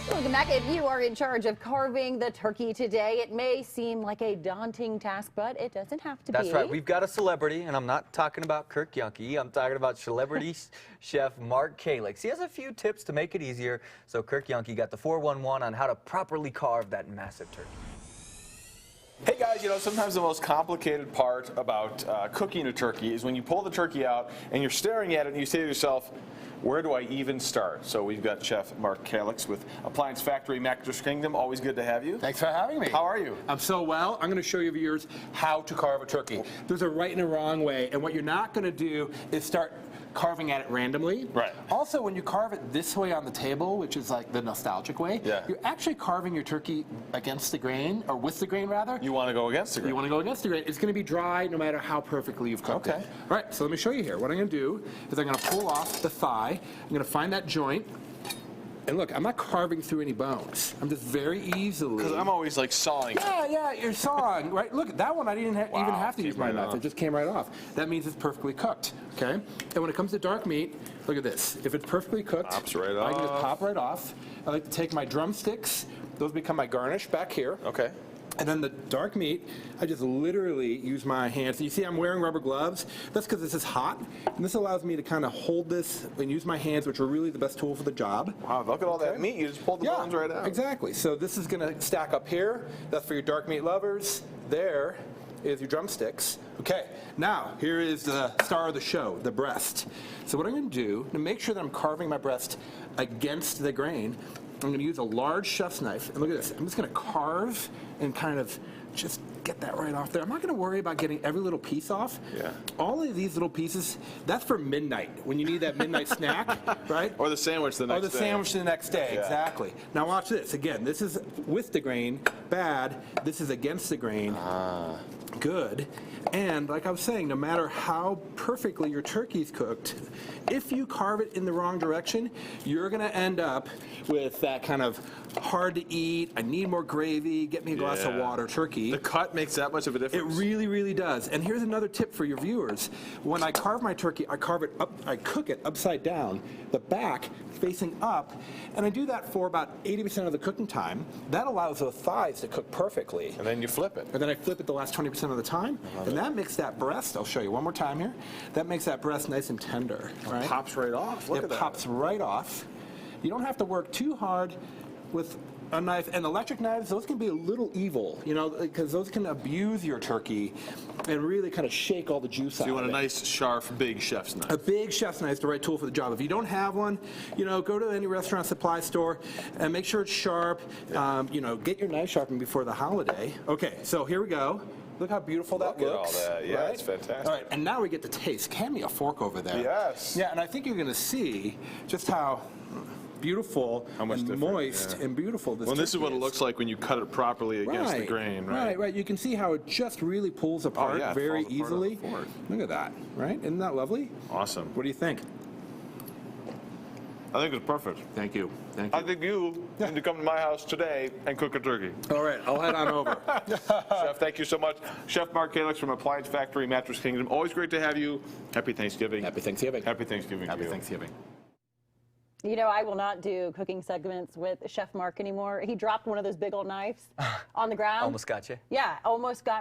Welcome back. If you are in charge of carving the turkey today, it may seem like a daunting task, but it doesn't have to be. That's right. We've got a celebrity, and I'm not talking about Kirk Yuhuke. I'm talking about celebrity chef Mark Kalix. He has a few tips to make it easier, so Kirk Yuhuke got the 411 on how to properly carve that massive turkey. Hey guys, you know, sometimes the most complicated part about cooking a turkey is when you pull the turkey out and you're staring at it and you say to yourself, where do I even start? So we've got Chef Mark Kalix with Appliance Factory, Mattress Kingdom. Always good to have you. Thanks for having me. How are you? I'm so well. I'm going to show you viewers how to carve a turkey. There's a right and a wrong way, and what you're not going to do is start carving at it randomly. Right. Also, when you carve it this way on the table, which is like the nostalgic way, yeah, you're actually carving your turkey against the grain, or with the grain rather. You want to go against the grain. You want to go against the grain. It's going to be dry no matter how perfectly you've cooked it. All right, so let me show you here. What I'm going to do is I'm going to pull off the thigh. I'm going to find that joint. And look, I'm not carving through any bones. I'm just very easily. Because I'm always like sawing. Yeah, you're sawing, right? Look, that one I didn't even have to use my knife. It just came right off. That means it's perfectly cooked, okay? And when it comes to dark meat, look at this. If it's perfectly cooked, pops right I can just off. pop right off. I like to take my drumsticks. Those become my garnish back here. Okay. And then the dark meat, I just literally use my hands. You see I'm wearing rubber gloves. That's because this is hot. And this allows me to kind of hold this and use my hands, which are really the best tool for the job. Wow, look at all that meat. You just pulled the bones right out. Exactly. So this is going to stack up here. That's for your dark meat lovers. There is your drumsticks. Okay, now here is the star of the show, the breast. So what I'm going to do, to make sure that I'm carving my breast against the grain, I'm going to use a large chef's knife, and look at this. I'm just going to carve and kind of just get that right off there. I'm not going to worry about getting every little piece off. Yeah. All of these little pieces, that's for midnight, when you need that midnight snack, right? Or the sandwich the next day. Or the sandwich the next day, Yeah. exactly. Now watch this. Again, this is with the grain, bad. This is against the grain, good. And like I was saying, no matter how perfectly your turkey's cooked, if you carve it in the wrong direction, you're going to end up with that kind of hard to eat, I need more gravy, get me a glass of water turkey. The cut makes that much of a difference. It really, really does. And here's another tip for your viewers. When I carve my turkey, I carve it up, I cook it upside down, the back facing up, and I do that for about 80% of the cooking time. That allows those thighs to cook perfectly. And then you flip it. And then I flip it the last 20% of the time, and that makes that breast, I'll show you one more time here, that makes that breast nice and tender. Right? It pops right off. Look at that. It pops right off. You don't have to work too hard with a knife, and electric knives, those can be a little evil, you know, because those can abuse your turkey and really kind of shake all the juice out of it. So you want a nice, sharp, big chef's knife. A big chef's knife is the right tool for the job. If you don't have one, you know, go to any restaurant supply store and make sure it's sharp. You know, get your knife sharpened before the holiday. Okay, so here we go. Look how beautiful that looks. Look at all that. Yeah, right? it's fantastic. All right, and now we get to taste. Hand me a fork over there. Yes. Yeah, and I think you're going to see just how beautiful and moist and beautiful this this is what turkey it looks like when you cut it properly against the grain, right? Right. You can see how it just really pulls apart very easily. Look at that, right? Isn't that lovely? Awesome. What do you think? I think it's perfect. Thank you. Thank you. I think you need to come to my house today and cook a turkey. All right, I'll head on over. Chef, thank you so much. Chef Mark Kalix from Appliance Factory, Mattress Kingdom. Always great to have you. Happy Thanksgiving. Happy Thanksgiving. Happy Thanksgiving. Happy Thanksgiving. You know, I will not do cooking segments with Chef Mark anymore. He dropped one of those big old knives on the ground. Almost got you. Yeah, almost got